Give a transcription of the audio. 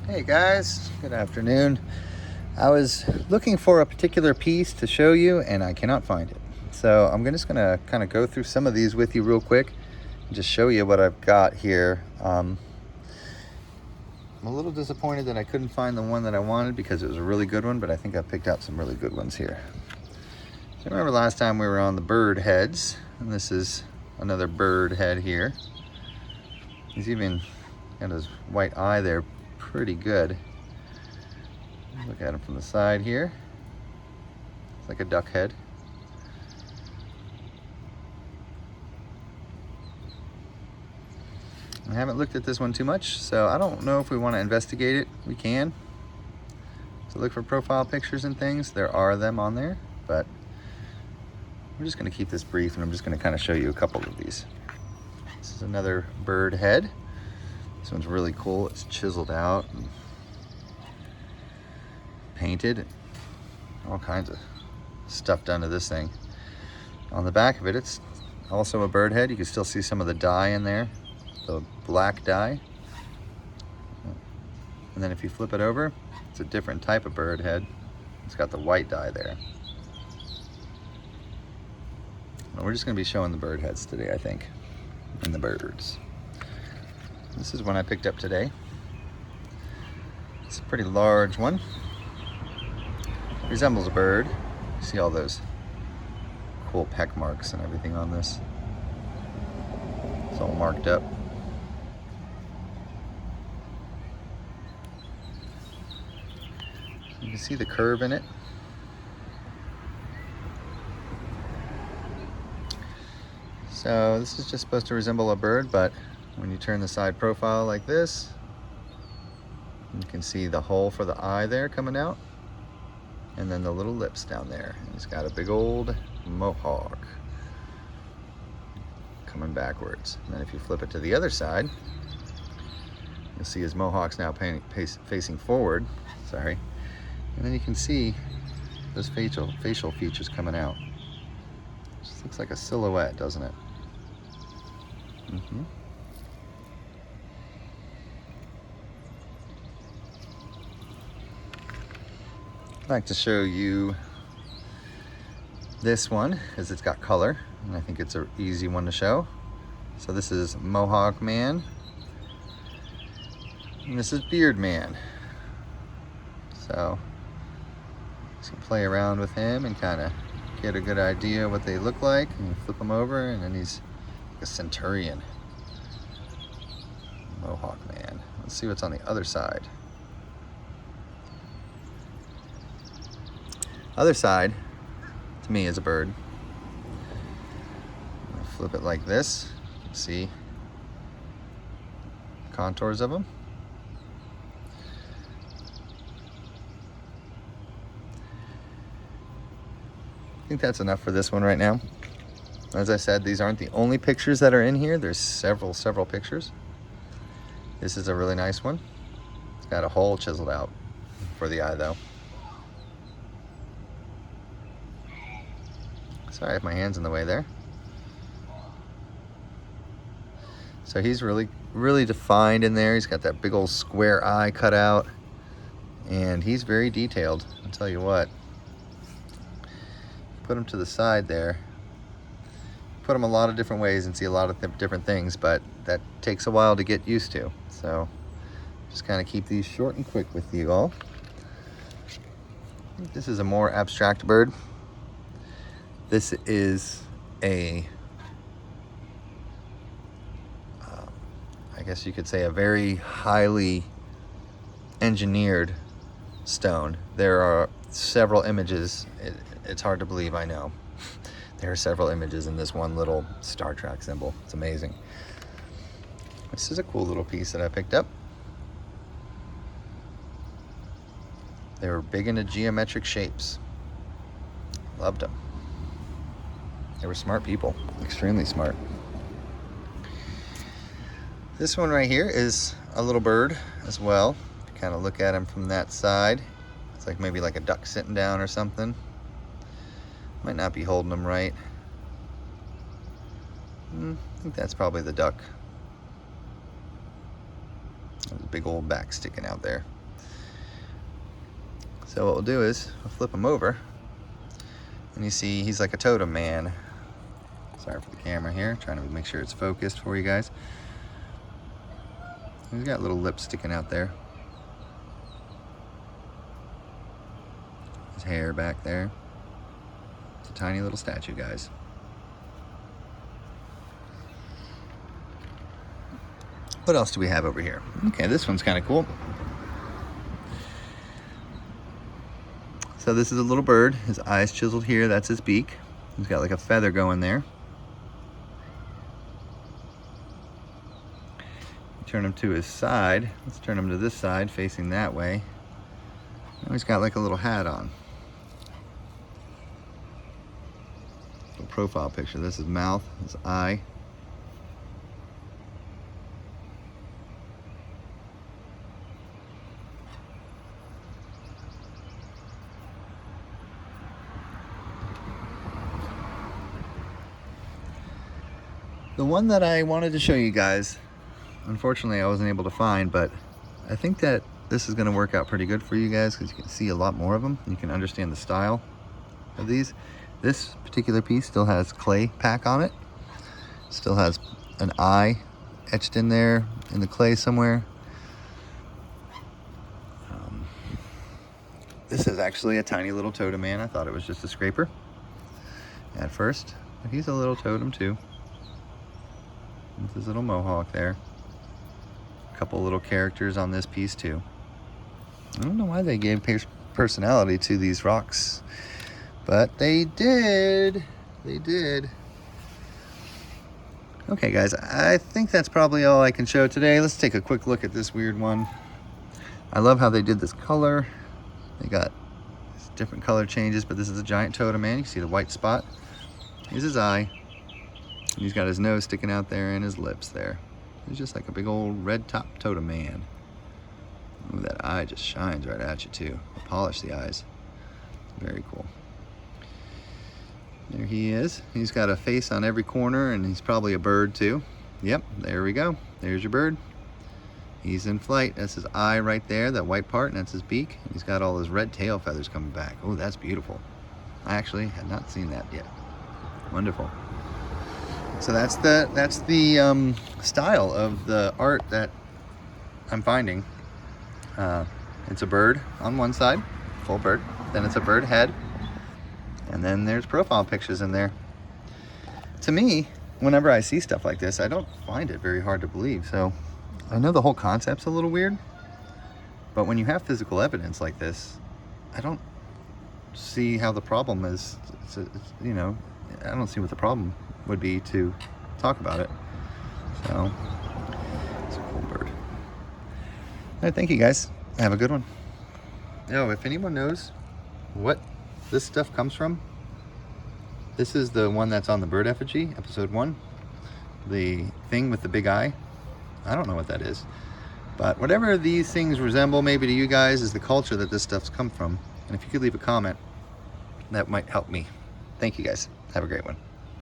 Hey guys, good afternoon. I was looking for a particular piece to show you and I cannot find it. So I'm just gonna kind of go through some of these with you real quick and just show you what I've got here. I'm a little disappointed that I couldn't find the one that I wanted because it was a really good one, but I think I picked out some really good ones here. So remember last time we were on the bird heads, and this is another bird head here. He's even got his white eye there pretty good. Look at him from the side here. It's like a duck head. I haven't looked at this one too much, so I don't know if we want to investigate it. We can. So look for profile pictures and things. There are them on there, but we're just going to keep this brief, and I'm just going to kind of show you a couple of these. This is another bird head. This one's really cool. It's chiseled out and painted. All kinds of stuff done to this thing. On the back of it, it's also a bird head. You can still see some of the dye in there, the black dye. And then if you flip it over, it's a different type of bird head. It's got the white dye there. Well, we're just going to be showing the bird heads today, I think, and the birds. This is one I picked up today. It's a pretty large one. Resembles a bird. You see all those cool peck marks and everything on this. It's all marked up. You can see the curve in it. So this is just supposed to resemble a bird, but when you turn the side profile like this, you can see the hole for the eye there coming out, and then the little lips down there. And he's got a big old mohawk coming backwards. And then if you flip it to the other side, you'll see his mohawk's now facing forward. Sorry. And then you can see those facial features coming out. Just looks like a silhouette, doesn't it? I'd like to show you this one because it's got color, and I think it's an easy one to show. So this is Mohawk Man, and this is Beard Man. So just play around with him and kind of get a good idea what they look like, and you flip them over, and then he's like a centurion. Mohawk Man. Let's see what's on the other side. Other side, to me, is a bird. I'll flip it like this. See contours of them. I think that's enough for this one right now. As I said, these aren't the only pictures that are in here. There's several pictures. This is a really nice one. It's got a hole chiseled out for the eye though. Sorry if my hand's in the way there. So he's really defined in there. He's got that big old square eye cut out, and he's very detailed. I'll tell you what. Put him to the side there. Put him a lot of different ways and see a lot of different things, but that takes a while to get used to. So just kind of keep these short and quick with you all. I think this is a more abstract bird. This is a, I guess you could say, a very highly engineered stone. There are several images. It's hard to believe, I know. There are several images in this one little Star Trek symbol. It's amazing. This is a cool little piece that I picked up. They were big into geometric shapes. Loved them. They were smart people, extremely smart. This one right here is a little bird as well. If you kind of look at him from that side, it's like maybe like a duck sitting down or something. Might not be holding them right. I think that's probably the duck. There's a big old back sticking out there. So what we'll do is we'll flip him over, and you see he's like a totem man. Sorry for the camera here, trying to make sure it's focused for you guys. He's got little lips sticking out there. His hair back there. It's a tiny little statue, guys. What else do we have over here? Okay, this one's kind of cool. So this is a little bird. His eyes chiseled here, that's his beak. He's got like a feather going there. Turn him to his side. Let's turn him to this side, facing that way. Now he's got like a little hat on. Little profile picture. This is mouth, his eye. The one that I wanted to show you guys, unfortunately I wasn't able to find, but I think that this is going to work out pretty good for you guys because you can see a lot more of them. You can understand the style of these. This particular piece still has clay pack on it. Still has an eye etched in there in the clay somewhere. This is actually a tiny little totem man. I thought it was just a scraper at first, but he's a little totem too. With his little mohawk there. A couple little characters on this piece too. I don't know why they gave personality to these rocks, but they did. They did. Okay guys, I think that's probably all I can show today. Let's take a quick look at this weird one. I love how they did this color. They got different color changes, but this is a giant totem man. You can see the white spot. Here's his eye. He's got his nose sticking out there and his lips there. He's just like a big old red top totem man. Ooh, that eye just shines right at you too. I'll polish the eyes. Very cool. There he is. He's got a face on every corner, and he's probably a bird too. Yep, there we go. There's your bird. He's in flight. That's his eye right there, that white part, and that's his beak. He's got all his red tail feathers coming back. Oh, that's beautiful. I actually had not seen that yet. Wonderful. So that's the style of the art that I'm finding. It's a bird on one side, full bird. Then it's a bird head. And then there's profile pictures in there. To me, whenever I see stuff like this, I don't find it very hard to believe. So I know the whole concept's a little weird, but when you have physical evidence like this, I don't see how the problem is, you know, I don't see what the problem would be to talk about it. So it's a cool bird. All right, thank you guys. Have a good one. Oh, if anyone knows what this stuff comes from, this is the one that's on the bird effigy, episode 1. The thing with the big eye. I don't know what that is. But whatever these things resemble maybe to you guys is the culture that this stuff's come from. And if you could leave a comment, that might help me. Thank you guys. Have a great one.